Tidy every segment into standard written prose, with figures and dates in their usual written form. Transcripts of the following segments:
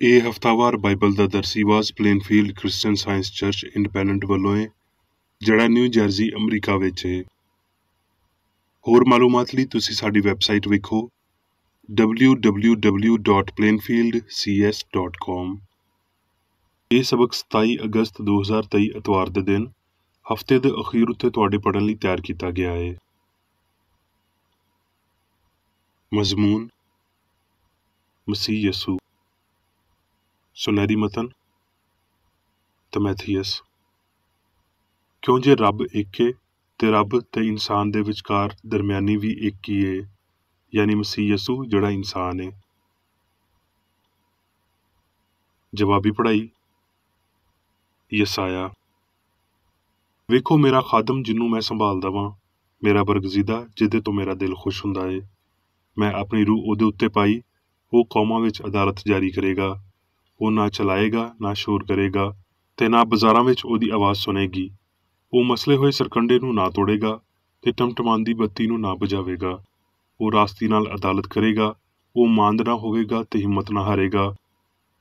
ਇਹ ਹਫ਼ਤਾਵਾਰ ਬਾਈਬਲ ਦਾ ਦਰਸੀਵਾਜ਼ Plainfield Christian Science Church Independent ਵੱਲੋਂ ਹੈ, ਜਿਹੜਾ ਨਿਊ ਜਰਸੀ ਅਮਰੀਕਾ ਵਿੱਚ ਹੈ। ਹੋਰ ਮਾਲੂਮਾਤ ਲਈ ਤੁਸੀਂ ਸਾਡੀ ਵੈਬਸਾਈਟ ਵੇਖੋ www.plainfieldcs.com। ਇਹ ਸਬਕ 27 ਅਗਸਤ 2023 ਐਤਵਾਰ ਦੇ ਦਿਨ ਹਫ਼ਤੇ ਦੇ ਅਖੀਰ ਉੱਤੇ ਤੁਹਾਡੇ ਪੜ੍ਹਨ ਲਈ ਤਿਆਰ ਕੀਤਾ ਗਿਆ ਹੈ। ਮਜ਼ਮੂਨ ਮਸੀਹ ਯਸੂ। ਸੁਨਹਿਰੀ ਮਤਨ ਤਮੈਥੀਅਸ। ਕਿਉਂ ਜੇ ਰੱਬ ਇੱਕ ਹੈ ਤੇ ਰੱਬ ਤੇ ਇਨਸਾਨ ਦੇ ਵਿਚਕਾਰ ਦਰਮਿਆਨੀ ਵੀ ਇੱਕ ਹੀ ਹੈ, ਯਾਨੀ ਮਸੀਹ ਯਸੂ ਜਿਹੜਾ ਇਨਸਾਨ ਹੈ। ਜਵਾਬੀ ਪੜ੍ਹਾਈ। ਯਸਾਇਆ। ਵੇਖੋ ਮੇਰਾ ਖਾਦਮ ਜਿਹਨੂੰ ਮੈਂ ਸੰਭਾਲਦਾ ਵਾਂ, ਮੇਰਾ ਬਰਗਜ਼ੀਦਾ ਜਿਹਦੇ ਤੋਂ ਮੇਰਾ ਦਿਲ ਖੁਸ਼ ਹੁੰਦਾ ਹੈ। ਮੈਂ ਆਪਣੀ ਰੂਹ ਉਹਦੇ ਉੱਤੇ ਪਾਈ, ਉਹ ਕੌਮਾਂ ਵਿੱਚ ਅਦਾਲਤ ਜਾਰੀ ਕਰੇਗਾ। ਉਹ ਨਾ ਚਲਾਏਗਾ, ਨਾ ਸ਼ੋਰ ਕਰੇਗਾ, ਤੇ ਨਾ ਬਾਜ਼ਾਰਾਂ ਵਿੱਚ ਉਹਦੀ ਆਵਾਜ਼ ਸੁਣੇਗੀ। ਉਹ ਮਸਲੇ ਹੋਏ ਸਰਕੰਡੇ ਨੂੰ ਨਾ ਤੋੜੇਗਾ, ਤੇ ਟਮਟਮਾਂਦੀ ਬੱਤੀ ਨੂੰ ਨਾ ਬੁਝਾਵੇਗਾ। ਉਹ ਰਾਸਤੀ ਨਾਲ ਅਦਾਲਤ ਕਰੇਗਾ, ਉਹ ਮਾਂਦ ਨਾ ਹੋਵੇਗਾ ਤੇ ਹਿੰਮਤ ਨਾ ਹਾਰੇਗਾ,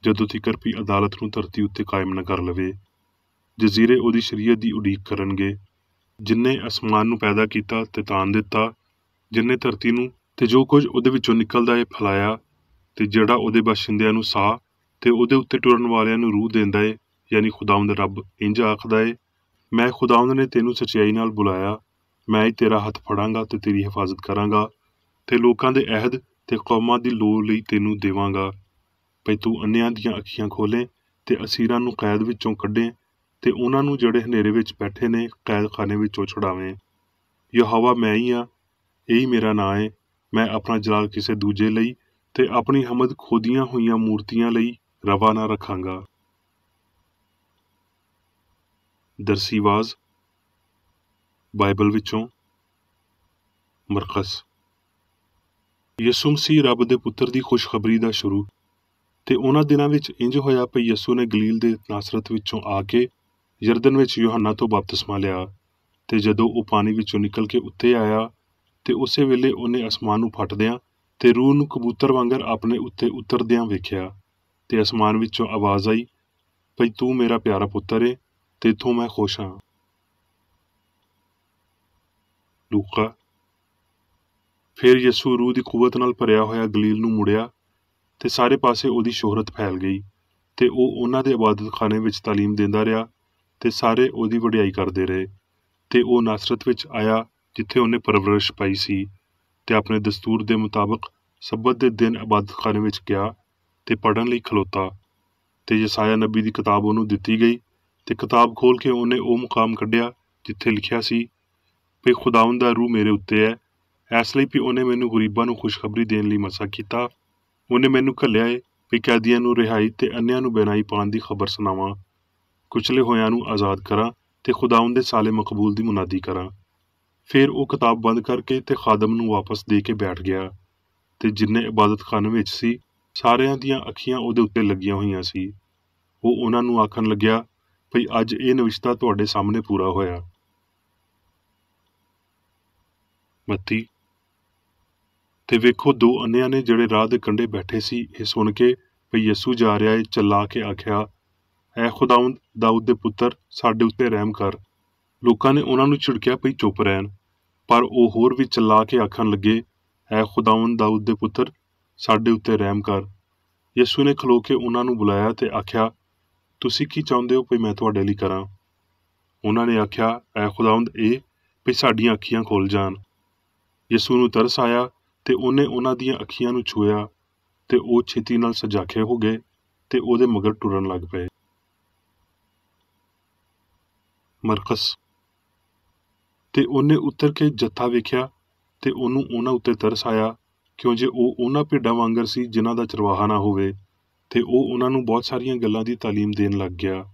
ਜਦੋਂ ਤੀਕਰ ਵੀ ਅਦਾਲਤ ਨੂੰ ਧਰਤੀ ਉੱਤੇ ਕਾਇਮ ਨਾ ਕਰ ਲਵੇ। ਜਜ਼ੀਰੇ ਉਹਦੀ ਸ਼ਰੀਅਤ ਦੀ ਉਡੀਕ ਕਰਨਗੇ। ਜਿਨਨੇ ਅਸਮਾਨ ਨੂੰ ਪੈਦਾ ਕੀਤਾ ਤੇ ਤਾਣ ਦਿੱਤਾ, ਜਿਨਨੇ ਧਰਤੀ ਨੂੰ ਤੇ ਜੋ ਕੁਝ ਉਹਦੇ ਵਿੱਚੋਂ ਨਿਕਲਦਾ ਏ ਫੈਲਾਇਆ, ਤੇ ਜਿਹੜਾ ਉਹਦੇ ਬਾਸ਼ਿੰਦਿਆਂ ਨੂੰ ਸਾਹ ਤੇ ਉਹਦੇ ਉੱਤੇ ਟੁਰਨ ਵਾਲਿਆਂ ਨੂੰ ਰੂਹ ਦਿੰਦਾ ਏ, ਯਾਨੀ ਖੁਦਾਵੰਦ ਰੱਬ ਇੰਝ ਆਖਦਾ ਏ, ਮੈਂ ਖੁਦਾਵੰਦ ਨੇ ਤੈਨੂੰ ਸੱਚਾਈ ਨਾਲ ਬੁਲਾਇਆ। ਮੈਂ ਹੀ ਤੇਰਾ ਹੱਥ ਫੜਾਂਗਾ ਤੇ ਤੇਰੀ ਹਿਫਾਜ਼ਤ ਕਰਾਂਗਾ, ਤੇ ਲੋਕਾਂ ਦੇ ਅਹਿਦ ਤੇ ਕੌਮਾਂ ਦੀ ਲੋੜ ਲਈ ਤੈਨੂੰ ਦੇਵਾਂਗਾ। ਭਈ ਤੂੰ ਅੰਨ੍ਹਿਆਂ ਦੀਆਂ ਅੱਖੀਆਂ ਖੋਲ੍ਹੇ ਤੇ ਅਸੀਰਾਂ ਨੂੰ ਕੈਦ ਵਿੱਚੋਂ ਕੱਢੇ, ਤੇ ਉਹਨਾਂ ਨੂੰ ਜਿਹੜੇ ਹਨੇਰੇ ਵਿੱਚ ਬੈਠੇ ਨੇ ਕੈਦਖਾਨੇ ਵਿੱਚੋਂ ਛੁਡਾਵੇਂ। ਯਹੋਵਾ ਮੈਂ ਹੀ ਹਾਂ, ਇਹੀ ਮੇਰਾ ਨਾਂ ਏ। ਮੈਂ ਆਪਣਾ ਜਲਾਲ ਕਿਸੇ ਦੂਜੇ ਲਈ ਤੇ ਆਪਣੀ ਹਮਦ ਖੋਦੀਆਂ ਹੋਈਆਂ ਮੂਰਤੀਆਂ ਲਈ ਰਵਾ ਨਾ ਰੱਖਾਂਗਾ। ਦਰਸੀਵਾਜ਼ ਬਾਈਬਲ ਵਿੱਚੋਂ ਮਰਕਸ। ਯਿਸੂ ਮਸੀਹ ਰੱਬ ਦੇ ਪੁੱਤਰ ਦੀ ਖੁਸ਼ਖਬਰੀ ਦਾ ਸ਼ੁਰੂ। ਤੇ ਉਹਨਾਂ ਦਿਨਾਂ ਵਿੱਚ ਇੰਝ ਹੋਇਆ ਭਈ ਯਿਸੂ ਨੇ ਗਲੀਲ ਦੇ ਨਾਸਰਤ ਵਿੱਚੋਂ ਆ ਕੇ ਯਰਦਨ ਵਿੱਚ ਯੂਹੰਨਾ ਤੋਂ ਬਪਤਿਸਮਾ ਲਿਆ। ਤੇ ਜਦੋਂ ਉਹ ਪਾਣੀ ਵਿੱਚੋਂ ਨਿਕਲ ਕੇ ਉੱਤੇ ਆਇਆ, ਤੇ ਉਸੇ ਵੇਲੇ ਉਹਨੇ ਅਸਮਾਨ ਨੂੰ ਫਟਦਿਆਂ ਤੇ ਰੂਹ ਨੂੰ ਕਬੂਤਰ ਵਾਂਗਰ ਆਪਣੇ ਉੱਤੇ ਉਤਰਦਿਆਂ ਵੇਖਿਆ। ਤੇ ਅਸਮਾਨ ਵਿੱਚੋਂ ਆਵਾਜ਼ ਆਈ, ਭਈ ਤੂੰ ਮੇਰਾ ਪਿਆਰਾ ਪੁੱਤਰ ਏ, ਤੇ ਇਥੋਂ ਮੈਂ ਖੁਸ਼ ਹਾਂ। ਲੂਕਾ। ਫਿਰ ਯਿਸੂ ਰੂਹ ਦੀ ਕੁਵਤ ਨਾਲ ਭਰਿਆ ਹੋਇਆ ਗਲੀਲ ਨੂੰ ਮੁੜਿਆ, ਤੇ ਸਾਰੇ ਪਾਸੇ ਉਹਦੀ ਸ਼ੋਹਰਤ ਫੈਲ ਗਈ। ਤੇ ਉਹ ਉਹਨਾਂ ਦੇ ਇਬਾਦਤਖਾਨੇ ਵਿੱਚ ਤਾਲੀਮ ਦਿੰਦਾ ਰਿਹਾ, ਤੇ ਸਾਰੇ ਉਹਦੀ ਵਡਿਆਈ ਕਰਦੇ ਰਹੇ। ਤੇ ਉਹ ਨਾਸਰਤ ਵਿੱਚ ਆਇਆ, ਜਿੱਥੇ ਉਹਨੇ ਪਰਵਰਿਸ਼ ਪਾਈ ਸੀ, ਤੇ ਆਪਣੇ ਦਸਤੂਰ ਦੇ ਮੁਤਾਬਕ ਸਬਤ ਦੇ ਦਿਨ ਇਬਾਦਤਖਾਨੇ ਵਿੱਚ ਗਿਆ ਤੇ ਪੜ੍ਹਨ ਲਈ ਖਲੋਤਾ। ਤੇ ਯਸਾਇਆ ਨਬੀ ਦੀ ਕਿਤਾਬ ਉਹਨੂੰ ਦਿੱਤੀ ਗਈ, ਤੇ ਕਿਤਾਬ ਖੋਲ੍ਹ ਕੇ ਉਹਨੇ ਉਹ ਮੁਕਾਮ ਕੱਢਿਆ ਜਿੱਥੇ ਲਿਖਿਆ ਸੀ, ਭਈ ਖੁਦਾਵੰਦ ਦਾ ਰੂਹ ਮੇਰੇ ਉੱਤੇ ਹੈ, ਇਸ ਲਈ ਵੀ ਉਹਨੇ ਮੈਨੂੰ ਗਰੀਬਾਂ ਨੂੰ ਖੁਸ਼ਖਬਰੀ ਦੇਣ ਲਈ ਮਸਾ ਕੀਤਾ। ਉਹਨੇ ਮੈਨੂੰ ਘੱਲਿਆ ਏ ਵੀ ਕੈਦੀਆਂ ਨੂੰ ਰਿਹਾਈ ਤੇ ਅੰਨ੍ਹਿਆਂ ਨੂੰ ਬਹਿਨਾਈ ਪਾਉਣ ਦੀ ਖਬਰ ਸੁਣਾਵਾਂ, ਕੁਚਲੇ ਹੋਇਆਂ ਨੂੰ ਆਜ਼ਾਦ ਕਰਾਂ, ਤੇ ਖੁਦਾਵੰਦ ਦੇ ਸਾਲੇ ਮਕਬੂਲ ਦੀ ਮੁਨਾਦੀ ਕਰਾਂ। ਫਿਰ ਉਹ ਕਿਤਾਬ ਬੰਦ ਕਰਕੇ ਤੇ ਖਾਦਮ ਨੂੰ ਵਾਪਸ ਦੇ ਕੇ ਬੈਠ ਗਿਆ। ਤੇ ਜਿੰਨੇ ਇਬਾਦਤਖਾਨੇ ਵਿੱਚ ਸੀ, ਸਾਰਿਆਂ ਦੀਆਂ ਅੱਖੀਆਂ ਉਹਦੇ ਉੱਤੇ ਲੱਗੀਆਂ ਹੋਈਆਂ ਸੀ। ਉਹ ਉਹਨਾਂ ਨੂੰ ਆਖਣ ਲੱਗਿਆ, ਭਈ ਅੱਜ ਇਹ ਨਵਿਸ਼ਤਾ ਤੁਹਾਡੇ ਸਾਹਮਣੇ ਪੂਰਾ ਹੋਇਆ। ਮੱਤੀ। ਤੇ ਵੇਖੋ ਦੋ ਅੰਨ੍ਹਿਆਂ ਨੇ ਜਿਹੜੇ ਰਾਹ ਦੇ ਕੰਢੇ ਬੈਠੇ ਸੀ, ਇਹ ਸੁਣ ਕੇ ਭਈ ਯਿਸੂ ਜਾ ਰਿਹਾ ਏ, ਚਲਾ ਕੇ ਆਖਿਆ, ਐ ਖੁਦਾਵੰਦ ਦਾਊਦ ਦੇ ਪੁੱਤਰ, ਸਾਡੇ ਉੱਤੇ ਰਹਿਮ ਕਰ। ਲੋਕਾਂ ਨੇ ਉਹਨਾਂ ਨੂੰ ਝਿੜਕਿਆ ਭਈ ਚੁੱਪ ਰਹਿਣ, ਪਰ ਉਹ ਹੋਰ ਵੀ ਚਲਾ ਕੇ ਆਖਣ ਲੱਗੇ, ਐ ਖੁਦਾਵੰਦ ਦਾਊਦ ਦੇ ਪੁੱਤਰ, ਸਾਡੇ ਉੱਤੇ ਰਹਿਮ ਕਰ। ਯਿਸੂ ਨੇ ਖਲੋ ਕੇ ਉਹਨਾਂ ਨੂੰ ਬੁਲਾਇਆ ਤੇ ਆਖਿਆ, ਤੁਸੀਂ ਕੀ ਚਾਹੁੰਦੇ ਹੋ ਭਈ ਮੈਂ ਤੁਹਾਡੇ ਲਈ ਕਰਾਂ? ਉਹਨਾਂ ਨੇ ਆਖਿਆ, ਐ ਖੁਦਾਵੰਦ ਇਹ ਭਈ ਸਾਡੀਆਂ ਅੱਖੀਆਂ ਖੁੱਲ੍ਹ ਜਾਣ। ਯਿਸੂ ਨੂੰ ਤਰਸ ਆਇਆ, ਤੇ ਉਹਨੇ ਉਹਨਾਂ ਦੀਆਂ ਅੱਖੀਆਂ ਨੂੰ ਛੂਹਿਆ, ਤੇ ਉਹ ਛੇਤੀ ਨਾਲ ਸਜਾਖੇ ਹੋ ਗਏ, ਤੇ ਉਹਦੇ ਮਗਰ ਟੁਰਨ ਲੱਗ ਪਏ। ਮਰਕਸ। ਤੇ ਉਹਨੇ ਉਤਰ ਕੇ ਜੱਥਾ ਵੇਖਿਆ, ਤੇ ਉਹਨੂੰ ਉਹਨਾਂ ਉੱਤੇ ਤਰਸ ਆਇਆ, ਕਿਉਂ ਜੇ ਉਹ ਉਹਨਾਂ ਭੇਡਾਂ ਵਾਂਗਰ ਸੀ ਜਿਨ੍ਹਾਂ ਦਾ ਚਰਵਾਹਾ ਨਾ ਹੋਵੇ। ਤੇ ਉਹ ਉਹਨਾਂ ਨੂੰ ਬਹੁਤ ਸਾਰੀਆਂ ਗੱਲਾਂ ਦੀ ਤਾਲੀਮ ਦੇਣ ਲੱਗ ਗਿਆ।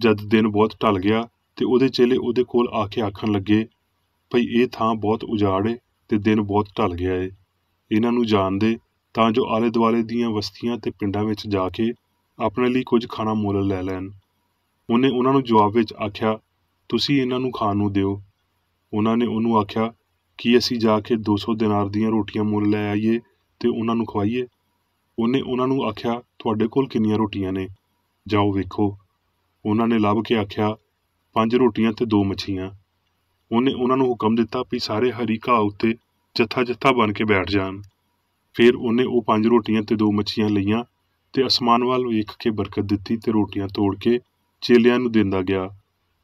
ਜਦ ਦਿਨ ਬਹੁਤ ਢਲ ਗਿਆ, ਤੇ ਉਹਦੇ ਚੇਲੇ ਉਹਦੇ ਕੋਲ ਆ ਕੇ ਆਖਣ ਲੱਗੇ, ਭਈ ਇਹ ਥਾਂ ਬਹੁਤ ਉਜਾੜ ਏ, ਤੇ ਦਿਨ ਬਹੁਤ ਢਲ ਗਿਆ ਏ। ਇਹਨਾਂ ਨੂੰ ਜਾਣ ਦੇ, ਤਾਂ ਜੋ ਆਲੇ ਦੁਆਲੇ ਦੀਆਂ ਬਸਤੀਆਂ ਤੇ ਪਿੰਡਾਂ ਵਿੱਚ ਜਾ ਕੇ ਆਪਣੇ ਲਈ ਕੁਝ ਖਾਣਾ ਮੁੱਲ ਲੈ ਲੈਣ। ਉਹਨੇ ਉਹਨਾਂ ਨੂੰ ਜਵਾਬ ਵਿੱਚ ਆਖਿਆ, ਤੁਸੀਂ ਇਹਨਾਂ ਨੂੰ ਖਾਣ ਨੂੰ ਦਿਓ। ਉਹਨਾਂ ਨੇ ਉਹਨੂੰ ਆਖਿਆ, ਕੀ ਅਸੀਂ ਜਾ ਕੇ 200 ਦਿਨਾਰ ਦੀਆਂ ਰੋਟੀਆਂ ਮੁੱਲ ਲੈ ਆਈਏ ਤੇ ਉਹਨਾਂ ਨੂੰ ਖਵਾਈਏ? ਉਹਨੇ ਉਹਨਾਂ ਨੂੰ ਆਖਿਆ, ਤੁਹਾਡੇ ਕੋਲ ਕਿੰਨੀਆਂ ਰੋਟੀਆਂ ਨੇ? ਜਾਓ ਵੇਖੋ। ਉਹਨਾਂ ਨੇ ਲੱਭ ਕੇ ਆਖਿਆ, 5 ਰੋਟੀਆਂ ਤੇ 2 ਮੱਛੀਆਂ। ਉਹਨੇ ਉਹਨਾਂ ਨੂੰ ਹੁਕਮ ਦਿੱਤਾ ਵੀ ਸਾਰੇ ਹਰੀ ਘਾਹ ਉੱਤੇ ਜੱਥਾ ਜੱਥਾ ਬਣ ਕੇ ਬੈਠ ਜਾਣ। ਫਿਰ ਉਹਨੇ ਉਹ 5 ਰੋਟੀਆਂ ਤੇ 2 ਮੱਛੀਆਂ ਲਈਆਂ ਤੇ ਅਸਮਾਨ ਵੱਲ ਵੇਖ ਕੇ ਬਰਕਤ ਦਿੱਤੀ ਤੇ ਰੋਟੀਆਂ ਤੋੜ ਕੇ ਚੇਲਿਆਂ ਨੂੰ ਦਿੰਦਾ ਗਿਆ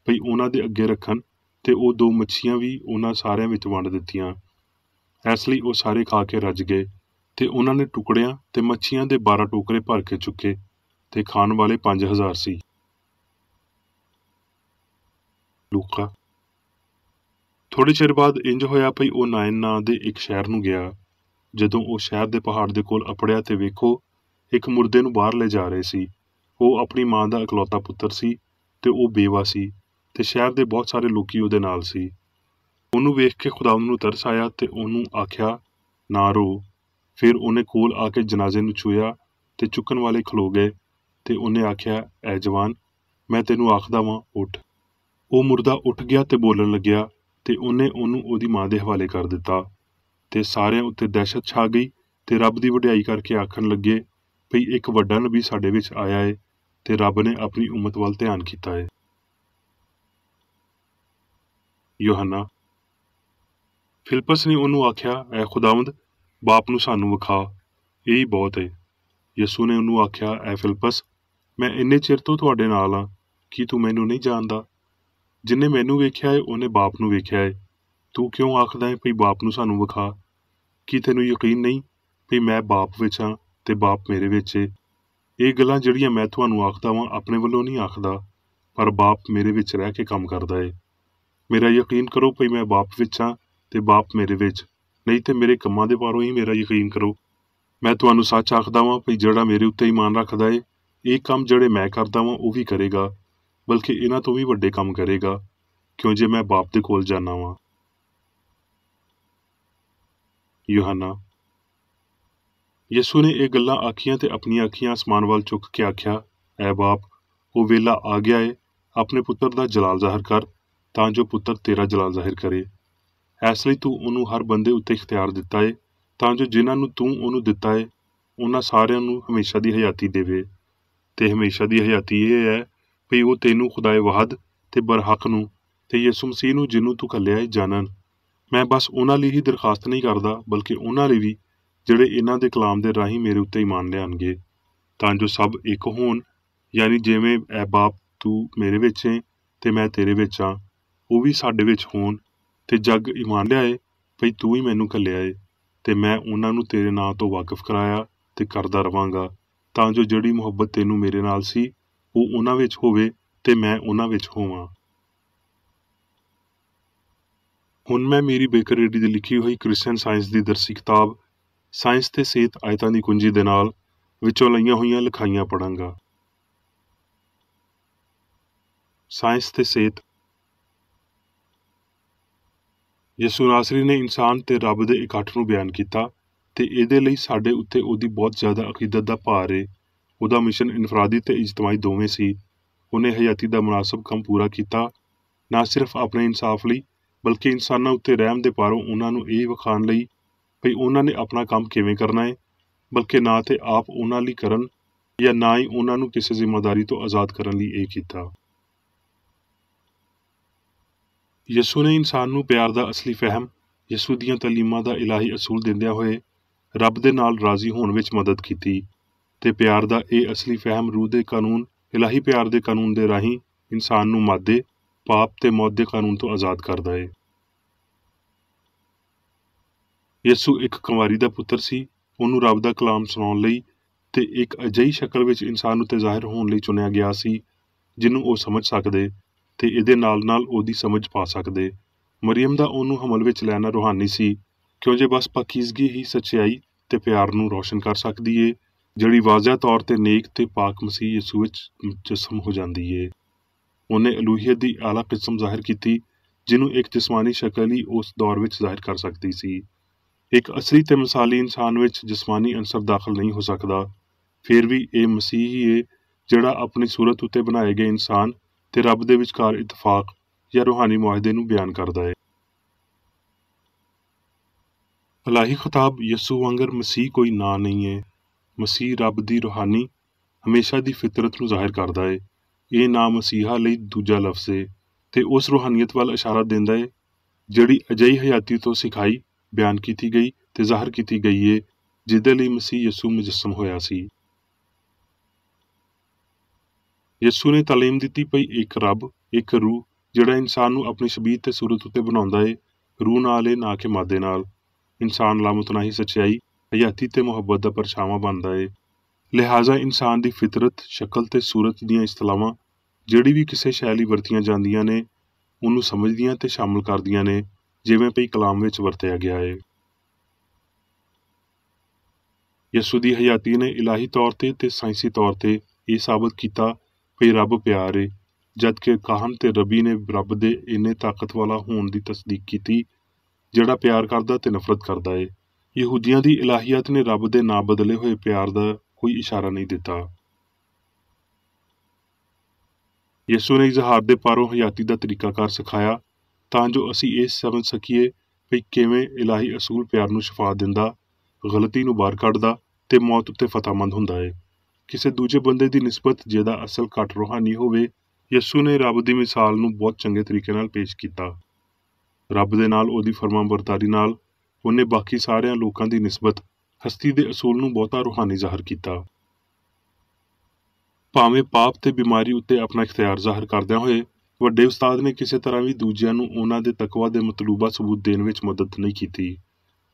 ਭਈ ਉਹਨਾਂ ਦੇ ਅੱਗੇ ਰੱਖਣ, ਤੇ ਉਹ 2 ਮੱਛੀਆਂ ਵੀ ਉਹਨਾਂ ਸਾਰਿਆਂ ਵਿੱਚ ਵੰਡ ਦਿੱਤੀਆਂ। ਇਸ ਲਈ ਉਹ ਸਾਰੇ ਖਾ ਕੇ ਰੱਜ ਗਏ ਤੇ ਉਹਨਾਂ ਨੇ ਟੁਕੜਿਆਂ ਤੇ ਮੱਛੀਆਂ ਦੇ 12 ਟੋਕਰੇ ਭਰ ਕੇ ਚੁੱਕੇ ਤੇ ਖਾਣ ਵਾਲੇ 5000 ਸੀ। ਲੂਕਾ। ਥੋੜੇ ਚਿਰ ਬਾਅਦ ਇੰਜ ਹੋਇਆ ਭਈ ਉਹ ਨਾਇਨ ਨਾਂ ਦੇ ਇੱਕ ਸ਼ਹਿਰ ਨੂੰ ਗਿਆ। ਜਦੋਂ ਉਹ ਸ਼ਹਿਰ ਦੇ ਪਹਾੜ ਦੇ ਕੋਲ ਅਪੜਿਆ ਤੇ ਵੇਖੋ, ਇੱਕ ਮੁਰਦੇ ਨੂੰ ਬਾਹਰ ਲੈ ਜਾ ਰਹੇ ਸੀ। ਉਹ ਆਪਣੀ ਮਾਂ ਦਾ ਇਕਲੌਤਾ ਪੁੱਤਰ ਸੀ ਤੇ ਉਹ ਬੇਵਾ ਸੀ ਤੇ ਸ਼ਹਿਰ ਦੇ ਬਹੁਤ ਸਾਰੇ ਲੋਕੀ ਉਹਦੇ ਨਾਲ ਸੀ। ਉਹਨੂੰ ਵੇਖ ਕੇ ਖੁਦਾਵੰਦ ਨੂੰ ਤਰਸ ਆਇਆ ਤੇ ਉਹਨੂੰ ਆਖਿਆ, ਨਾ ਰੋ। ਫਿਰ ਉਹਨੇ ਕੋਲ ਆ ਕੇ ਜਨਾਜ਼ੇ ਨੂੰ ਛੂਹਿਆ ਤੇ ਚੁੱਕਣ ਵਾਲੇ ਖਲੋ ਗਏ ਤੇ ਉਹਨੇ ਆਖਿਆ, ਐ ਜਵਾਨ, ਮੈਂ ਤੈਨੂੰ ਆਖਦਾ ਵਾਂ, ਉੱਠ। ਉਹ ਮੁਰਦਾ ਉੱਠ ਗਿਆ ਤੇ ਬੋਲਣ ਲੱਗਿਆ ਤੇ ਉਹਨੇ ਉਹਨੂੰ ਉਹਦੀ ਮਾਂ ਦੇ ਹਵਾਲੇ ਕਰ ਦਿੱਤਾ। ਤੇ ਸਾਰਿਆਂ ਉੱਤੇ ਦਹਿਸ਼ਤ ਛਾ ਗਈ ਤੇ ਰੱਬ ਦੀ ਵਡਿਆਈ ਕਰਕੇ ਆਖਣ ਲੱਗੇ ਭਈ ਇੱਕ ਵੱਡਾ ਨਬੀ ਸਾਡੇ ਵਿੱਚ ਆਇਆ ਏ ਤੇ ਰੱਬ ਨੇ ਆਪਣੀ ਉਮਤ ਵੱਲ ਧਿਆਨ ਕੀਤਾ ਏ। ਯੋਹੰਨਾ। ਫਿਲਪਸ ਨੇ ਉਹਨੂੰ ਆਖਿਆ, ਐ ਖੁਦਾਵੰਦ, ਬਾਪ ਨੂੰ ਸਾਨੂੰ ਵਿਖਾ, ਇਹ ਹੀ ਬਹੁਤ ਏ। ਯਿਸੂ ਨੇ ਉਹਨੂੰ ਆਖਿਆ, ਐ ਫਿਲਪਸ, ਮੈਂ ਇੰਨੇ ਚਿਰ ਤੋਂ ਤੁਹਾਡੇ ਨਾਲ ਹਾਂ, ਕੀ ਤੂੰ ਮੈਨੂੰ ਨਹੀਂ ਜਾਣਦਾ? ਜਿੰਨੇ ਮੈਨੂੰ ਵੇਖਿਆ ਏ ਉਹਨੇ ਬਾਪ ਨੂੰ ਵੇਖਿਆ ਏ। ਤੂੰ ਕਿਉਂ ਆਖਦਾ ਏ ਭਈ ਬਾਪ ਨੂੰ ਸਾਨੂੰ ਵਿਖਾ? ਕੀ ਤੈਨੂੰ ਯਕੀਨ ਨਹੀਂ ਭਈ ਮੈਂ ਬਾਪ ਵਿੱਚ ਹਾਂ ਤੇ ਬਾਪ ਮੇਰੇ ਵਿੱਚ ਏ? ਇਹ ਗੱਲਾਂ ਜਿਹੜੀਆਂ ਮੈਂ ਤੁਹਾਨੂੰ ਆਖਦਾ ਵਾਂ ਆਪਣੇ ਵੱਲੋਂ ਨਹੀਂ ਆਖਦਾ, ਪਰ ਬਾਪ ਮੇਰੇ ਵਿੱਚ ਰਹਿ ਕੇ ਕੰਮ ਕਰਦਾ ਏ। ਮੇਰਾ ਯਕੀਨ ਕਰੋ ਭਈ ਮੈਂ ਬਾਪ ਵਿੱਚ ਹਾਂ ਤੇ ਬਾਪ ਮੇਰੇ ਵਿੱਚ, ਨਹੀਂ ਤੇ ਮੇਰੇ ਕੰਮਾਂ ਦੇ ਬਾਰੋਂ ਹੀ ਮੇਰਾ ਯਕੀਨ ਕਰੋ। ਮੈਂ ਤੁਹਾਨੂੰ ਸੱਚ ਆਖਦਾ ਵਾਂ ਭਈ ਜਿਹੜਾ ਮੇਰੇ ਉੱਤੇ ਈਮਾਨ ਰੱਖਦਾ ਏ, ਇਹ ਕੰਮ ਜਿਹੜੇ ਮੈਂ ਕਰਦਾ ਵਾਂ ਉਹ ਵੀ ਕਰੇਗਾ, ਬਲਕਿ ਇਹਨਾਂ ਤੋਂ ਵੀ ਵੱਡੇ ਕੰਮ ਕਰੇਗਾ, ਕਿਉਂ ਜੇ ਮੈਂ ਬਾਪ ਦੇ ਕੋਲ ਜਾਣਾ ਵਾਂ। ਯੋਹੰਨਾ। ਯਿਸੂ ਨੇ ਇਹ ਗੱਲਾਂ ਆਖੀਆਂ ਤੇ ਆਪਣੀਆਂ ਅੱਖੀਆਂ ਅਸਮਾਨ ਵੱਲ ਚੁੱਕ ਕੇ ਆਖਿਆ, ਐ ਬਾਪ, ਉਹ ਵੇਲਾ ਆ ਗਿਆ ਏ, ਆਪਣੇ ਪੁੱਤਰ ਦਾ ਜਲਾਲ ਜ਼ਾਹਿਰ ਕਰ, ਤਾਂ ਜੋ ਪੁੱਤਰ ਤੇਰਾ ਜਲਾਲ ਜ਼ਾਹਿਰ ਕਰੇ। ਇਸ ਲਈ ਤੂੰ ਉਹਨੂੰ ਹਰ ਬੰਦੇ ਉੱਤੇ ਇਖਤਿਆਰ ਦਿੱਤਾ ਏ, ਤਾਂ ਜੋ ਜਿਨ੍ਹਾਂ ਨੂੰ ਤੂੰ ਉਹਨੂੰ ਦਿੱਤਾ ਏ ਉਹਨਾਂ ਸਾਰਿਆਂ ਨੂੰ ਹਮੇਸ਼ਾ ਦੀ ਹਯਾਤੀ ਦੇਵੇ। ਤੇ ਹਮੇਸ਼ਾ ਦੀ ਹਯਾਤੀ ਇਹ ਹੈ ਭਈ ਉਹ ਤੈਨੂੰ ਖੁਦਾਏ ਵਾਹਦ ਤੇ ਬਰਹਕ ਨੂੰ ਤੇ ਯਿਸੂ ਮਸੀਹ ਨੂੰ ਜਿਹਨੂੰ ਤੂੰ ਘੱਲਿਆ ਏ ਜਾਣਨ। ਮੈਂ ਬਸ ਉਹਨਾਂ ਲਈ ਹੀ ਦਰਖਾਸਤ ਨਹੀਂ ਕਰਦਾ, ਬਲਕਿ ਉਹਨਾਂ ਲਈ ਵੀ ਜਿਹੜੇ ਇਹਨਾਂ ਦੇ ਕਲਾਮ ਦੇ ਰਾਹੀਂ ਮੇਰੇ ਉੱਤੇ ਈਮਾਨ ਲਿਆਣਗੇ, ਤਾਂ ਜੋ ਸਭ ਇੱਕ ਹੋਣ, ਯਾਨੀ ਜਿਵੇਂ ਐ ਬਾਪ ਤੂੰ ਮੇਰੇ ਵਿੱਚ ਏ ਤੇ ਮੈਂ ਤੇਰੇ ਵਿੱਚ ਹਾਂ, ਉਹ ਵੀ ਸਾਡੇ ਵਿੱਚ ਹੋਣ, ਤੇ ਜੱਗ ਈਮਾਨ ਲਿਆਏ ਭਈ ਤੂੰ ਹੀ ਮੈਨੂੰ ਘੱਲਿਆ ਏ ਤੇ ਮੈਂ ਉਹਨਾਂ ਨੂੰ ਤੇਰੇ ਨਾਂ ਤੋਂ ਵਾਕਿਫ ਕਰਾਇਆ ਤੇ ਕਰਦਾ ਰਵਾਂਗਾ, ਤਾਂ ਜੋ ਜਿਹੜੀ ਮੁਹੱਬਤ ਤੈਨੂੰ ਮੇਰੇ ਨਾਲ ਸੀ ਉਹ ਉਹਨਾਂ ਵਿੱਚ ਹੋਵੇ ਤੇ ਮੈਂ ਉਹਨਾਂ ਵਿੱਚ ਹੋਵਾਂ। ਹੁਣ ਮੈਂ ਮੇਰੀ ਬੇਕਰ ਰੀਡੀ ਦੀ ਲਿਖੀ ਹੋਈ ਕ੍ਰਿਸਚੀਅਨ ਸਾਇੰਸ ਦੀ ਦਰਸੀ ਕਿਤਾਬ ਸਾਇੰਸ ਤੇ ਸਿਹਤ ਆਇਤਾਂ ਦੀ ਕੁੰਜੀ ਦੇ ਨਾਲ ਵਿੱਚੋਂ ਲਈਆਂ ਹੋਈਆਂ ਲਿਖਾਈਆਂ ਪੜਾਂਗਾ। ਸਾਇੰਸ ਤੇ ਸਿਹਤ। ਯਿਸੂ ਨਾਸਰੀ ਨੇ ਇਨਸਾਨ ਤੇ ਰੱਬ ਦੇ ਇਕੱਠ ਨੂੰ ਬਿਆਨ ਕੀਤਾ ਤੇ ਇਹਦੇ ਲਈ ਸਾਡੇ ਉੱਤੇ ਉਹਦੀ ਬਹੁਤ ਜ਼ਿਆਦਾ ਅਕੀਦਤ ਦਾ ਭਾਰ ਏ। ਉਹਦਾ ਮਿਸ਼ਨ ਇਨਫਰਾਦੀ ਤੇ ਇਜਤਮਾਈ ਦੋਵੇਂ ਸੀ। ਉਹਨੇ ਹਯਾਤੀ ਦਾ ਮੁਨਾਸਬ ਕੰਮ ਪੂਰਾ ਕੀਤਾ, ਨਾ ਸਿਰਫ ਆਪਣੇ ਇਨਸਾਫ ਲਈ, ਬਲਕਿ ਇਨਸਾਨਾਂ ਉੱਤੇ ਰਹਿਮ ਦੇ ਪਾਰੋਂ ਉਹਨਾਂ ਨੂੰ ਇਹ ਵਿਖਾਉਣ ਲਈ ਭਈ ਉਹਨਾਂ ਨੇ ਆਪਣਾ ਕੰਮ ਕਿਵੇਂ ਕਰਨਾ ਏ, ਬਲਕਿ ਨਾ ਤੇ ਆਪ ਉਹਨਾਂ ਲਈ ਕਰਨ ਜਾਂ ਨਾ ਹੀ ਉਹਨਾਂ ਨੂੰ ਕਿਸੇ ਜ਼ਿੰਮੇਵਾਰੀ ਤੋਂ ਆਜ਼ਾਦ ਕਰਨ ਲਈ ਇਹ ਕੀਤਾ। ਯਿਸੂ ਨੇ ਇਨਸਾਨ ਨੂੰ ਪਿਆਰ ਦਾ ਅਸਲੀ ਫਹਿਮ, ਯਿਸੂ ਦੀਆਂ ਤਾਲੀਮਾਂ ਦਾ ਇਲਾਹੀ ਅਸੂਲ ਦਿੰਦਿਆਂ ਹੋਏ ਰੱਬ ਦੇ ਨਾਲ ਰਾਜ਼ੀ ਹੋਣ ਵਿੱਚ ਮਦਦ ਕੀਤੀ, ਤੇ ਪਿਆਰ ਦਾ ਇਹ ਅਸਲੀ ਫਹਿਮ ਰੂਹ ਦੇ ਕਾਨੂੰਨ, ਇਲਾਹੀ ਪਿਆਰ ਦੇ ਕਾਨੂੰਨ ਦੇ ਰਾਹੀਂ ਇਨਸਾਨ ਨੂੰ ਮਾਦੇ, ਪਾਪ ਤੇ ਮੌਤ ਦੇ ਕਾਨੂੰਨ ਤੋਂ ਆਜ਼ਾਦ ਕਰਦਾ ਏ। ਯਿਸੂ ਇੱਕ ਕੰਵਾਰੀ ਦਾ ਪੁੱਤਰ ਸੀ। ਉਹਨੂੰ ਰੱਬ ਦਾ ਕਲਾਮ ਸੁਣਾਉਣ ਲਈ ਤੇ ਇੱਕ ਅਜਿਹੀ ਸ਼ਕਲ ਵਿੱਚ ਇਨਸਾਨ ਉੱਤੇ ਜ਼ਾਹਿਰ ਹੋਣ ਲਈ ਚੁਣਿਆ ਗਿਆ ਸੀ ਜਿਹਨੂੰ ਉਹ ਸਮਝ ਸਕਦੇ ਤੇ ਇਹਦੇ ਨਾਲ ਉਹਦੀ ਸਮਝ ਪਾ ਸਕਦੇ। ਮਰੀਮ ਦਾ ਉਹਨੂੰ ਹਮਲ ਵਿੱਚ ਲੈਣਾ ਰੂਹਾਨੀ ਸੀ, ਕਿਉਂ ਜੇ ਬਸ ਪਾਕੀਜ਼ਗੀ ਹੀ ਸੱਚਾਈ ਤੇ ਪਿਆਰ ਨੂੰ ਰੋਸ਼ਨ ਕਰ ਸਕਦੀ ਏ, ਜਿਹੜੀ ਵਾਜ਼ਿਹ ਤੌਰ ਤੇ ਨੇਕ ਤੇ ਪਾਕ ਮਸੀਹ ਯਿਸੂ ਵਿੱਚ ਮੁਜੱਸਮ ਹੋ ਜਾਂਦੀ ਏ। ਉਹਨੇ ਅਲੂਹੀਅਤ ਦੀ ਆਲਾ ਕਿਸਮ ਜ਼ਾਹਿਰ ਕੀਤੀ, ਜਿਹਨੂੰ ਇੱਕ ਜਿਸਮਾਨੀ ਸ਼ਕਲ ਹੀ ਉਸ ਦੌਰ ਵਿੱਚ ਜ਼ਾਹਿਰ ਕਰ ਸਕਦੀ ਸੀ। ਇੱਕ ਅਸਲੀ ਤੇ ਮਿਸਾਲੀ ਇਨਸਾਨ ਵਿੱਚ ਜਿਸਮਾਨੀ ਅੰਸਰ ਦਾਖਲ ਨਹੀਂ ਹੋ ਸਕਦਾ, ਫਿਰ ਵੀ ਇਹ ਮਸੀਹ ਹੀ ਏ ਜਿਹੜਾ ਆਪਣੀ ਸੂਰਤ ਉੱਤੇ ਬਣਾਏ ਗਏ ਇਨਸਾਨ ਤੇ ਰੱਬ ਦੇ ਵਿਚਕਾਰ ਇਤਫਾਕ ਜਾਂ ਰੂਹਾਨੀ ਮੁਆਹਦੇ ਨੂੰ ਬਿਆਨ ਕਰਦਾ ਏ। ਇਲਾਹੀ ਖਿਤਾਬ ਯਿਸੂ ਵਾਂਗਰ ਮਸੀਹ ਕੋਈ ਨਾਂ ਨਹੀਂ ਏ। ਮਸੀਹ ਰੱਬ ਦੀ ਰੂਹਾਨੀ ਹਮੇਸ਼ਾ ਦੀ ਫਿਤਰਤ ਨੂੰ ਜ਼ਾਹਿਰ ਕਰਦਾ ਹੈ। ਇਹ ਨਾਂ ਮਸੀਹਾ ਲਈ ਦੂਜਾ ਲਫ਼ਜ਼ ਹੈ ਤੇ ਉਸ ਰੂਹਾਨੀਅਤ ਵੱਲ ਇਸ਼ਾਰਾ ਦਿੰਦਾ ਹੈ ਜਿਹੜੀ ਅਜਿਹੀ ਹਯਾਤੀ ਤੋਂ ਸਿਖਾਈ, ਬਿਆਨ ਕੀਤੀ ਗਈ ਤੇ ਜ਼ਾਹਿਰ ਕੀਤੀ ਗਈ ਹੈ ਜਿਹਦੇ ਲਈ ਮਸੀਹ ਯਿਸੂ ਮੁਜੱਸਮ ਹੋਇਆ ਸੀ। ਯਿਸੂ ਨੇ ਤਾਲੀਮ ਦਿੱਤੀ ਪਈ ਇੱਕ ਰੱਬ, ਇੱਕ ਰੂਹ ਜਿਹੜਾ ਇਨਸਾਨ ਨੂੰ ਆਪਣੀ ਸ਼ਬੀਹ ਤੇ ਸੂਰਤ ਉੱਤੇ ਬਣਾਉਂਦਾ ਹੈ, ਰੂਹ ਨਾਲ ਹੈ ਨਾ ਕਿ ਮਾਦੇ ਨਾਲ। ਇਨਸਾਨ ਲਾਮਤਨਾਹੀ ਸੱਚਾਈ, ਹਯਾਤੀ ਤੇ ਮੁਹੱਬਤ ਦਾ ਪਰਛਾਵਾਂ ਬਣਦਾ ਹੈ। ਲਿਹਾਜ਼ਾ ਇਨਸਾਨ ਦੀ ਫਿਤਰਤ, ਸ਼ਕਲ ਤੇ ਸੂਰਤ ਦੀਆਂ ਇਸਤਲਾਹਾਂ ਜਿਹੜੀ ਵੀ ਕਿਸੇ ਸ਼ੈਲੀ ਵਰਤੀਆਂ ਜਾਂਦੀਆਂ ਨੇ ਉਹਨੂੰ ਸਮਝਦੀਆਂ ਤੇ ਸ਼ਾਮਲ ਕਰਦੀਆਂ ਨੇ ਜਿਵੇਂ ਪਈ ਕਲਾਮ ਵਿੱਚ ਵਰਤਿਆ ਗਿਆ ਹੈ। ਯਿਸੂ ਦੀ ਹਯਾਤੀ ਨੇ ਇਲਾਹੀ ਤੌਰ ਤੇ ਸਾਇੰਸੀ ਤੌਰ ਤੇ ਇਹ ਸਾਬਤ ਕੀਤਾ ਵੀ ਰੱਬ ਪਿਆਰ ਹੈ, ਜਦਕਿ ਕਾਹਨ ਤੇ ਰਬੀ ਨੇ ਰੱਬ ਦੇ ਇੰਨੇ ਤਾਕਤ ਵਾਲਾ ਹੋਣ ਦੀ ਤਸਦੀਕ ਕੀਤੀ ਜਿਹੜਾ ਪਿਆਰ ਕਰਦਾ ਤੇ ਨਫ਼ਰਤ ਕਰਦਾ ਹੈ। ਯਹੂਦੀਆਂ ਦੀ ਇਲਾਹੀਅਤ ਨੇ ਰੱਬ ਦੇ ਨਾ ਬਦਲੇ ਹੋਏ ਪਿਆਰ ਦਾ ਕੋਈ ਇਸ਼ਾਰਾ ਨਹੀਂ ਦਿੱਤਾ। ਯਿਸੂ ਨੇ ਇਜ਼ਹਾਰ ਦੇ ਪਾਰੋਂ ਹਯਾਤੀ ਦਾ ਤਰੀਕਾਕਾਰ ਸਿਖਾਇਆ ਤਾਂ ਜੋ ਅਸੀਂ ਇਹ ਸਮਝ ਸਕੀਏ ਵੀ ਕਿਵੇਂ ਇਲਾਹੀ ਅਸੂਲ ਪਿਆਰ ਨੂੰ ਸ਼ਿਫਾ ਦਿੰਦਾ, ਗਲਤੀ ਨੂੰ ਬਾਹਰ ਕੱਢਦਾ ਤੇ ਮੌਤ ਉੱਤੇ ਫਤਹਿਮੰਦ ਹੁੰਦਾ ਹੈ। ਕਿਸੇ ਦੂਜੇ ਬੰਦੇ ਦੀ ਨਿਸਬਤ ਜਿਹਦਾ ਅਸਲ ਘੱਟ ਰੂਹਾਨੀ ਹੋਵੇ, ਯਿਸੂ ਨੇ ਰੱਬ ਦੀ ਮਿਸਾਲ ਨੂੰ ਬਹੁਤ ਚੰਗੇ ਤਰੀਕੇ ਨਾਲ ਪੇਸ਼ ਕੀਤਾ। ਰੱਬ ਦੇ ਨਾਲ ਉਹਦੀ ਫਰਮਾਬਰਦਾਰੀ ਨਾਲ ਉਹਨੇ ਬਾਕੀ ਸਾਰਿਆਂ ਲੋਕਾਂ ਦੀ ਨਿਸਬਤ ਹਸਤੀ ਦੇ ਅਸੂਲ ਨੂੰ ਬਹੁਤਾ ਰੂਹਾਨੀ ਜ਼ਾਹਰ ਕੀਤਾ। ਭਾਵੇਂ ਪਾਪ ਤੇ ਬਿਮਾਰੀ ਉੱਤੇ ਆਪਣਾ ਇਖਤਿਆਰ ਜ਼ਾਹਰ ਕਰਦਿਆਂ ਹੋਏ ਵੱਡੇ ਉਸਤਾਦ ਨੇ ਕਿਸੇ ਤਰ੍ਹਾਂ ਵੀ ਦੂਜਿਆਂ ਨੂੰ ਉਹਨਾਂ ਦੇ ਤਕਵਾ ਦੇ ਮਤਲੂਬਾ ਸਬੂਤ ਦੇਣ ਵਿੱਚ ਮਦਦ ਨਹੀਂ ਕੀਤੀ।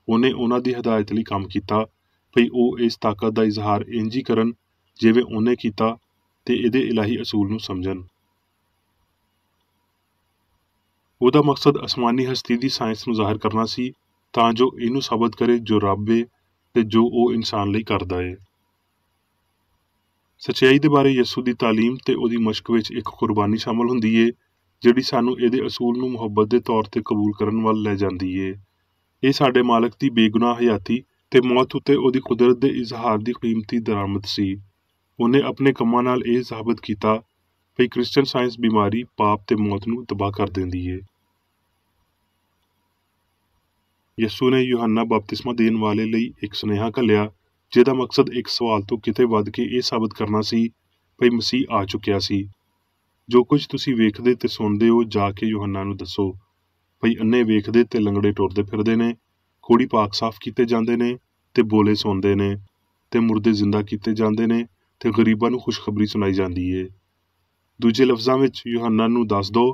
ਉਹਨੇ ਉਹਨਾਂ ਦੀ ਹਦਾਇਤ ਲਈ ਕੰਮ ਕੀਤਾ ਭਈ ਉਹ ਇਸ ਤਾਕਤ ਦਾ ਇਜ਼ਹਾਰ ਇੰਝ ਹੀ ਕਰਨ ਜਿਵੇਂ ਉਹਨੇ ਕੀਤਾ ਤੇ ਇਹਦੇ ਇਲਾਹੀ ਅਸੂਲ ਨੂੰ ਸਮਝਣ। ਉਹਦਾ ਮਕਸਦ ਅਸਮਾਨੀ ਹਸਤੀ ਦੀ ਸਾਇੰਸ ਨੂੰ ਜ਼ਾਹਿਰ ਕਰਨਾ ਸੀ ਤਾਂ ਜੋ ਇਹਨੂੰ ਸਾਬਤ ਕਰੇ ਜੋ ਰੱਬ ਹੈ ਤੇ ਜੋ ਉਹ ਇਨਸਾਨ ਲਈ ਕਰਦਾ ਹੈ। ਸੱਚਾਈ ਦੇ ਬਾਰੇ ਯਿਸੂ ਦੀ ਤਾਲੀਮ ਤੇ ਉਹਦੀ ਮਸ਼ਕ ਵਿੱਚ ਇੱਕ ਕੁਰਬਾਨੀ ਸ਼ਾਮਲ ਹੁੰਦੀ ਏ ਜਿਹੜੀ ਸਾਨੂੰ ਇਹਦੇ ਅਸੂਲ ਨੂੰ ਮੁਹੱਬਤ ਦੇ ਤੌਰ ਤੇ ਕਬੂਲ ਕਰਨ ਵੱਲ ਲੈ ਜਾਂਦੀ ਏ। ਇਹ ਸਾਡੇ ਮਾਲਕ ਦੀ ਬੇਗੁਨਾਹ ਹਯਾਤੀ ਤੇ ਮੌਤ ਉੱਤੇ ਉਹਦੀ ਕੁਦਰਤ ਦੇ ਇਜ਼ਹਾਰ ਦੀ ਕੀਮਤੀ ਦਰਾਮਦ ਸੀ। ਉਹਨੇ ਆਪਣੇ ਕੰਮਾਂ ਨਾਲ ਇਹ ਸਾਬਤ ਕੀਤਾ ਕਿ ਕ੍ਰਿਸਚਨ ਸਾਇੰਸ ਬਿਮਾਰੀ, ਪਾਪ ਤੇ ਮੌਤ ਨੂੰ ਤਬਾਹ ਕਰ ਦਿੰਦੀ ਏ। ਯਿਸੂ ਨੇ ਯੂਹੰਨਾ ਬਪਤਿਸਮਾ ਦੇਣ ਵਾਲੇ ਲਈ ਇੱਕ ਸੁਨੇਹਾ ਘੱਲਿਆ ਜਿਹਦਾ ਮਕਸਦ ਇੱਕ ਸਵਾਲ ਤੋਂ ਕਿਤੇ ਵੱਧ ਕੇ ਇਹ ਸਾਬਤ ਕਰਨਾ ਸੀ ਭਈ ਮਸੀਹ ਆ ਚੁੱਕਿਆ ਸੀ। ਜੋ ਕੁਝ ਤੁਸੀਂ ਵੇਖਦੇ ਤੇ ਸੁਣਦੇ ਹੋ ਜਾ ਕੇ ਯੂਹੰਨਾ ਨੂੰ ਦੱਸੋ ਭਈ ਅੰਨੇ ਵੇਖਦੇ ਤੇ ਲੰਗੜੇ ਟੁਰਦੇ ਫਿਰਦੇ ਨੇ, ਕੋੜੀ ਪਾਕ ਸਾਫ਼ ਕੀਤੇ ਜਾਂਦੇ ਨੇ ਤੇ ਬੋਲੇ ਸੁਣਦੇ ਨੇ ਤੇ ਮੁਰਦੇ ਜ਼ਿੰਦਾ ਕੀਤੇ ਜਾਂਦੇ ਨੇ ਤੇ ਗਰੀਬਾਂ ਨੂੰ ਖੁਸ਼ਖਬਰੀ ਸੁਣਾਈ ਜਾਂਦੀ ਏ। ਦੂਜੇ ਲਫ਼ਜ਼ਾਂ ਵਿੱਚ ਯੂਹੰਨਾ ਨੂੰ ਦੱਸ ਦਿਓ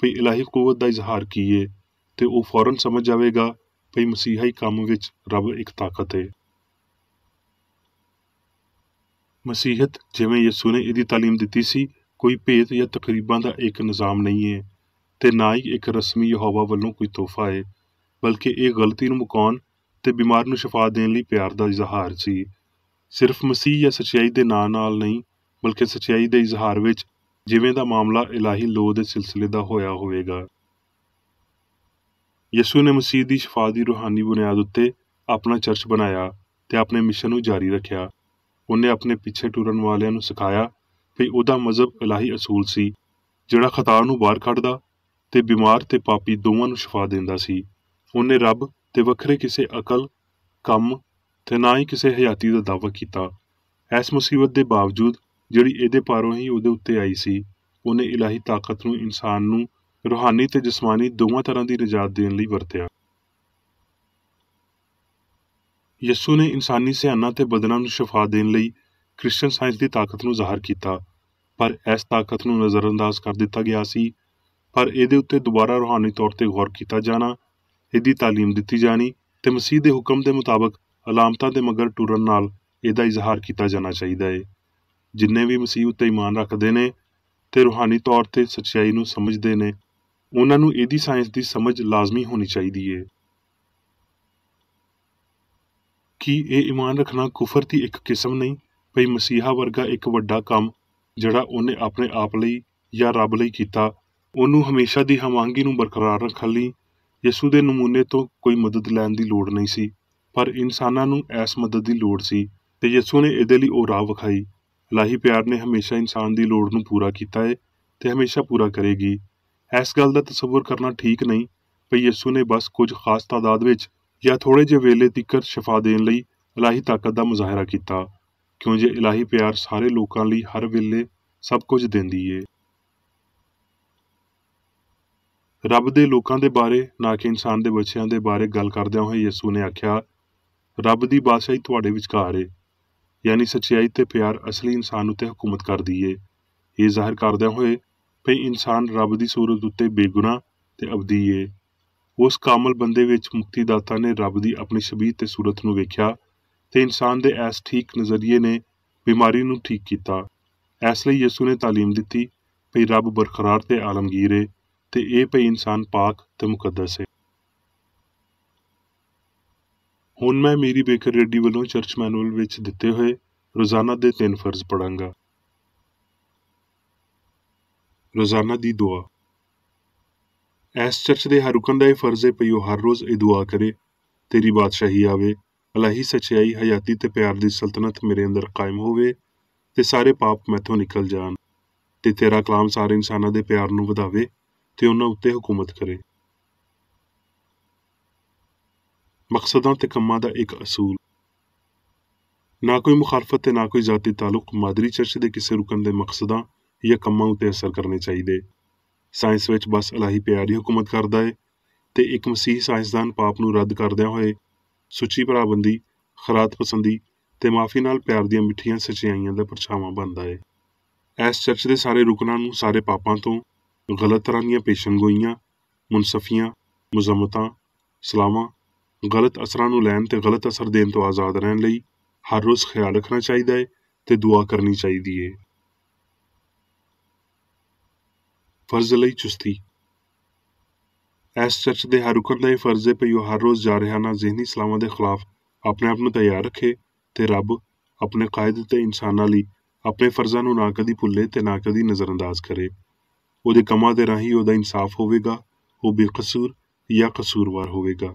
ਭਈ ਇਲਾਹੀ ਕੁਵਤ ਦਾ ਇਜ਼ਹਾਰ ਕੀ ਏ ਤੇ ਉਹ ਫੌਰਨ ਸਮਝ ਜਾਵੇਗਾ ਭਈ ਮਸੀਹਾਈ ਕੰਮ ਵਿੱਚ ਰੱਬ ਇੱਕ ਤਾਕਤ ਏ। ਮਸੀਹਤ ਜਿਵੇਂ ਯਿਸੂ ਨੇ ਇਹਦੀ ਤਾਲੀਮ ਦਿੱਤੀ ਸੀ ਕੋਈ ਭੇਤ ਜਾਂ ਤਕਰੀਬਾਂ ਦਾ ਇੱਕ ਨਿਜ਼ਾਮ ਨਹੀਂ ਹੈ ਤੇ ਨਾ ਹੀ ਇੱਕ ਰਸਮੀ ਯਹੋਵਾ ਵੱਲੋਂ ਕੋਈ ਤੋਹਫਾ ਹੈ, ਬਲਕਿ ਇਹ ਗਲਤੀ ਨੂੰ ਮੁਕਾਉਣ ਤੇ ਬਿਮਾਰ ਨੂੰ ਸ਼ਿਫਾ ਦੇਣ ਲਈ ਪਿਆਰ ਦਾ ਇਜ਼ਹਾਰ ਸੀ। ਸਿਰਫ ਮਸੀਹ ਜਾਂ ਸੱਚਾਈ ਦੇ ਨਾਂ ਨਾਲ ਨਹੀਂ ਬਲਕਿ ਸੱਚਾਈ ਦੇ ਇਜ਼ਹਾਰ ਵਿੱਚ ਜਿਵੇਂ ਦਾ ਮਾਮਲਾ ਇਲਾਹੀ ਲੋਹ ਦੇ ਸਿਲਸਿਲੇ ਦਾ ਹੋਇਆ ਹੋਵੇਗਾ। ਯਿਸੂ ਨੇ ਮਸੀਹ ਦੀ ਸ਼ਿਫਾ ਦੀ ਰੂਹਾਨੀ ਬੁਨਿਆਦ ਉੱਤੇ ਆਪਣਾ ਚਰਚ ਬਣਾਇਆ ਤੇ ਆਪਣੇ ਮਿਸ਼ਨ ਨੂੰ ਜਾਰੀ ਰੱਖਿਆ। ਉਹਨੇ ਆਪਣੇ ਪਿੱਛੇ ਟੁਰਨ ਵਾਲਿਆਂ ਨੂੰ ਸਿਖਾਇਆ ਕਿ ਉਹਦਾ ਮਜ਼ਹਬ ਇਲਾਹੀ ਅਸੂਲ ਸੀ ਜਿਹੜਾ ਖਤਾ ਨੂੰ ਬਾਹਰ ਕੱਢਦਾ ਤੇ ਬਿਮਾਰ ਤੇ ਪਾਪੀ ਦੋਵਾਂ ਨੂੰ ਸ਼ਿਫਾ ਦਿੰਦਾ ਸੀ। ਉਹਨੇ ਰੱਬ ਤੇ ਵੱਖਰੇ ਕਿਸੇ ਅਕਲ, ਕੰਮ ਤੇ ਨਾ ਹੀ ਕਿਸੇ ਹਯਾਤੀ ਦਾ ਦਾਅਵਾ ਕੀਤਾ। ਇਸ ਮੁਸੀਬਤ ਦੇ ਬਾਵਜੂਦ ਜਿਹੜੀ ਇਹਦੇ ਪਾਰੋਂ ਹੀ ਉਹਦੇ ਉੱਤੇ ਆਈ ਸੀ, ਉਹਨੇ ਇਲਾਹੀ ਤਾਕਤ ਨੂੰ ਇਨਸਾਨ ਨੂੰ ਰੂਹਾਨੀ ਤੇ ਜਿਸਮਾਨੀ ਦੋਵਾਂ ਤਰ੍ਹਾਂ ਦੀ ਨਿਜਾਤ ਦੇਣ ਲਈ ਵਰਤਿਆ। ਯਿਸੂ ਨੇ ਇਨਸਾਨੀ ਸਿਆਣਾ ਤੇ ਬਦਨਾਂ ਨੂੰ ਸ਼ਿਫਾ ਦੇਣ ਲਈ ਕ੍ਰਿਸਚਨ ਸਾਇੰਸ ਦੀ ਤਾਕਤ ਨੂੰ ਜ਼ਾਹਰ ਕੀਤਾ, ਪਰ ਇਸ ਤਾਕਤ ਨੂੰ ਨਜ਼ਰਅੰਦਾਜ਼ ਕਰ ਦਿੱਤਾ ਗਿਆ ਸੀ। ਪਰ ਇਹਦੇ ਉੱਤੇ ਦੁਬਾਰਾ ਰੂਹਾਨੀ ਤੌਰ ਤੇ ਗੌਰ ਕੀਤਾ ਜਾਣਾ, ਇਹਦੀ ਤਾਲੀਮ ਦਿੱਤੀ ਜਾਣੀ ਤੇ ਮਸੀਹ ਦੇ ਹੁਕਮ ਦੇ ਮੁਤਾਬਕ ਅਲਾਮਤਾਂ ਦੇ ਮਗਰ ਟੁਰਨ ਨਾਲ ਇਹਦਾ ਇਜ਼ਹਾਰ ਕੀਤਾ ਜਾਣਾ ਚਾਹੀਦਾ ਹੈ। ਜਿੰਨੇ ਵੀ ਮਸੀਹ ਉੱਤੇ ਈਮਾਨ ਰੱਖਦੇ ਨੇ ਤੇ ਰੂਹਾਨੀ ਤੌਰ ਤੇ ਸੱਚਾਈ ਨੂੰ ਸਮਝਦੇ ਨੇ, ਉਹਨਾਂ ਨੂੰ ਇਹਦੀ ਸਾਇੰਸ ਦੀ ਸਮਝ ਲਾਜ਼ਮੀ ਹੋਣੀ ਚਾਹੀਦੀ ਹੈ। ਕੀ ਇਹ ਈਮਾਨ ਰੱਖਣਾ ਕੁਫਰ ਦੀ ਇੱਕ ਕਿਸਮ ਨਹੀਂ ਭਈ ਮਸੀਹਾ ਵਰਗਾ ਇੱਕ ਵੱਡਾ ਕੰਮ ਜਿਹੜਾ ਉਹਨੇ ਆਪਣੇ ਆਪ ਲਈ ਜਾਂ ਰੱਬ ਲਈ ਕੀਤਾ, ਉਹਨੂੰ ਹਮੇਸ਼ਾ ਦੀ ਹਮਾਂਗੀ ਨੂੰ ਬਰਕਰਾਰ ਰੱਖਣ ਲਈ ਯਿਸੂ ਦੇ ਨਮੂਨੇ ਤੋਂ ਕੋਈ ਮਦਦ ਲੈਣ ਦੀ ਲੋੜ ਨਹੀਂ ਸੀ, ਪਰ ਇਨਸਾਨਾਂ ਨੂੰ ਇਸ ਮਦਦ ਦੀ ਲੋੜ ਸੀ ਤੇ ਯਿਸੂ ਨੇ ਇਹਦੇ ਲਈ ਉਹ ਰਾਹ ਵਿਖਾਈ। ਇਲਾਹੀ ਪਿਆਰ ਨੇ ਹਮੇਸ਼ਾ ਇਨਸਾਨ ਦੀ ਲੋੜ ਨੂੰ ਪੂਰਾ ਕੀਤਾ ਹੈ ਤੇ ਹਮੇਸ਼ਾ ਪੂਰਾ ਕਰੇਗੀ। ਇਸ ਗੱਲ ਦਾ ਤਸੱਵੁਰ ਕਰਨਾ ਠੀਕ ਨਹੀਂ ਭਈ ਯਿਸੂ ਨੇ ਬਸ ਕੁਝ ਖਾਸ ਤਾਦਾਦ ਵਿੱਚ ਜਾਂ ਥੋੜ੍ਹੇ ਜਿਹੇ ਵੇਲੇ ਤੀਕਰ ਸ਼ਿਫਾ ਦੇਣ ਲਈ ਇਲਾਹੀ ਤਾਕਤ ਦਾ ਮੁਜ਼ਾਹਰਾ ਕੀਤਾ। ਕਿਉਂ ਜੇ ਇਲਾਹੀ ਪਿਆਰ ਸਾਰੇ ਲੋਕਾਂ ਲਈ ਹਰ ਵੇਲੇ ਸਭ ਕੁਝ ਦਿੰਦੀ ਏ। ਰੱਬ ਦੇ ਲੋਕਾਂ ਦੇ ਬਾਰੇ ਨਾ ਕਿ ਇਨਸਾਨ ਦੇ ਬੱਚਿਆਂ ਦੇ ਬਾਰੇ ਗੱਲ ਕਰਦਿਆਂ ਹੋਏ ਯਿਸੂ ਨੇ ਆਖਿਆ, ਰੱਬ ਦੀ ਬਾਦਸ਼ਾਹੀ ਤੁਹਾਡੇ ਵਿਚਕਾਰ ਏ, ਯਾਨੀ ਸੱਚਾਈ ਤੇ ਪਿਆਰ ਅਸਲੀ ਇਨਸਾਨ ਉੱਤੇ ਹਕੂਮਤ ਕਰਦੀ ਏ। ਇਹ ਜ਼ਾਹਿਰ ਕਰਦਿਆਂ ਹੋਏ ਭਈ ਇਨਸਾਨ ਰੱਬ ਦੀ ਸੂਰਤ ਉੱਤੇ ਬੇਗੁਨਾਹ ਤੇ ਅਬਦੀ ਏ। ਉਸ ਕਾਮਲ ਬੰਦੇ ਵਿੱਚ ਮੁਕਤੀਦਾਤਾ ਨੇ ਰੱਬ ਦੀ ਆਪਣੀ ਸ਼ਬੀਹ ਤੇ ਸੂਰਤ ਨੂੰ ਵੇਖਿਆ ਤੇ ਇਨਸਾਨ ਦੇ ਐਸ ਠੀਕ ਨਜ਼ਰੀਏ ਨੇ ਬਿਮਾਰੀ ਨੂੰ ਠੀਕ ਕੀਤਾ। ਇਸ ਲਈ ਯਿਸੂ ਨੇ ਤਾਲੀਮ ਦਿੱਤੀ ਭਈ ਰੱਬ ਬਰਕਰਾਰ ਤੇ ਆਲਮਗੀਰ ਏ ਤੇ ਇਹ ਭਈ ਇਨਸਾਨ ਪਾਕ ਤੇ ਮੁਕੱਦਸ ਏ। ਹੁਣ ਮੈਂ ਮੇਰੀ ਬੇਕਰ ਰੇਡੀ ਵੱਲੋਂ ਚਰਚ ਮੈਨੂਅਲ ਵਿੱਚ ਦਿੱਤੇ ਹੋਏ ਰੋਜ਼ਾਨਾ ਦੇ 3 ਫਰਜ਼ ਪੜਾਂਗਾ। ਰੋਜ਼ਾਨਾ ਦੀ ਦੁਆ। ਇਸ ਚਰਚ ਦੇ ਹਰ ਰੁਕਨ ਦਾ ਇਹ ਫਰਜ਼ ਹੈ ਭਈ ਉਹ ਹਰ ਰੋਜ਼ ਇਹ ਦੁਆ ਕਰੇ, ਤੇਰੀ ਬਾਦਸ਼ਾਹੀ ਆਵੇ, ਇਲਾਹੀ ਸੱਚਾਈ, ਹਯਾਤੀ ਤੇ ਪਿਆਰ ਦੀ ਸਲਤਨਤ ਮੇਰੇ ਅੰਦਰ ਕਾਇਮ ਹੋਵੇ ਤੇ ਸਾਰੇ ਪਾਪ ਮੈਥੋਂ ਨਿਕਲ ਜਾਣ ਤੇ ਤੇਰਾ ਕਲਾਮ ਸਾਰੇ ਇਨਸਾਨਾਂ ਦੇ ਪਿਆਰ ਨੂੰ ਵਧਾਵੇ ਤੇ ਉਹਨਾਂ ਉੱਤੇ ਹਕੂਮਤ ਕਰੇ। ਮਕਸਦਾਂ ਤੇ ਕੰਮਾਂ ਦਾ ਇੱਕ ਅਸੂਲ। ਨਾ ਕੋਈ ਮੁਖਾਲਫਤ ਤੇ ਨਾ ਕੋਈ ਜ਼ਾਤੀ ਤਾਲੁਕ ਮਾਦਰੀ ਚਰਚ ਦੇ ਕਿਸੇ ਰੁਕਨ ਦੇ ਮਕਸਦਾਂ ਜਾਂ ਕੰਮਾਂ ਉੱਤੇ ਅਸਰ ਕਰਨੇ ਚਾਹੀਦੇ। ਸਾਇੰਸ ਵਿੱਚ ਬਸ ਇਲਾਹੀ ਪਿਆਰ ਹੀ ਹਕੂਮਤ ਕਰਦਾ ਹੈ ਤੇ ਇੱਕ ਮਸੀਹ ਸਾਇੰਸਦਾਨ ਪਾਪ ਨੂੰ ਰੱਦ ਕਰਦਿਆਂ ਹੋਏ ਸੁੱਚੀ ਭਰਾਬੰਦੀ, ਖਰਾਤ ਪਸੰਦੀ ਤੇ ਮਾਫੀ ਨਾਲ ਪਿਆਰ ਦੀਆਂ ਮਿੱਠੀਆਂ ਸੱਚਾਈਆਂ ਦਾ ਪਰਛਾਵਾਂ ਬਣਦਾ ਹੈ। ਇਸ ਚਰਚ ਦੇ ਸਾਰੇ ਰੁਕਨਾਂ ਨੂੰ ਸਾਰੇ ਪਾਪਾਂ ਤੋਂ, ਗਲਤ ਤਰ੍ਹਾਂ ਦੀਆਂ ਪੇਸ਼ਨਗੋਈਆਂ, ਮੁਨਸਫੀਆਂ, ਮੁਜ਼ੰਮਤਾਂ, ਸਲਾਹਾਂ, ਗਲਤ ਅਸਰਾਂ ਨੂੰ ਲੈਣ ਤੇ ਗਲਤ ਅਸਰ ਦੇਣ ਤੋਂ ਆਜ਼ਾਦ ਰਹਿਣ ਲਈ ਹਰ ਰੋਜ਼ ਖਿਆਲ ਰੱਖਣਾ ਚਾਹੀਦਾ ਹੈ ਤੇ ਦੁਆ ਕਰਨੀ ਚਾਹੀਦੀ ਹੈ। ਫਰਜ਼ ਲਈ ਚੁਸਤੀ। ਇਸ ਚਰਚ ਦੇ ਹਰ ਰੁਕਨ ਦਾ ਇਹ ਫਰਜ਼ ਹੈ ਭਈ ਉਹ ਹਰ ਰੋਜ਼ ਜਾਰਹਾਨਾ ਜ਼ਿਹਨੀ ਸਲਾਹਾਂ ਦੇ ਖਿਲਾਫ ਆਪਣੇ ਆਪ ਨੂੰ ਤਿਆਰ ਰੱਖੇ ਤੇ ਰੱਬ ਆਪਣੇ ਕਾਇਦ ਤੇ ਇਨਸਾਨਾਂ ਲਈ ਆਪਣੇ ਫਰਜ਼ਾਂ ਨੂੰ ਨਾ ਕਦੀ ਭੁੱਲੇ ਤੇ ਨਾ ਕਦੀ ਨਜ਼ਰਅੰਦਾਜ਼ ਕਰੇ। ਉਹਦੇ ਕੰਮਾਂ ਦੇ ਰਾਹੀਂ ਉਹਦਾ ਇਨਸਾਫ ਹੋਵੇਗਾ, ਉਹ ਬੇਕਸੂਰ ਜਾਂ ਕਸੂਰਵਾਰ ਹੋਵੇਗਾ।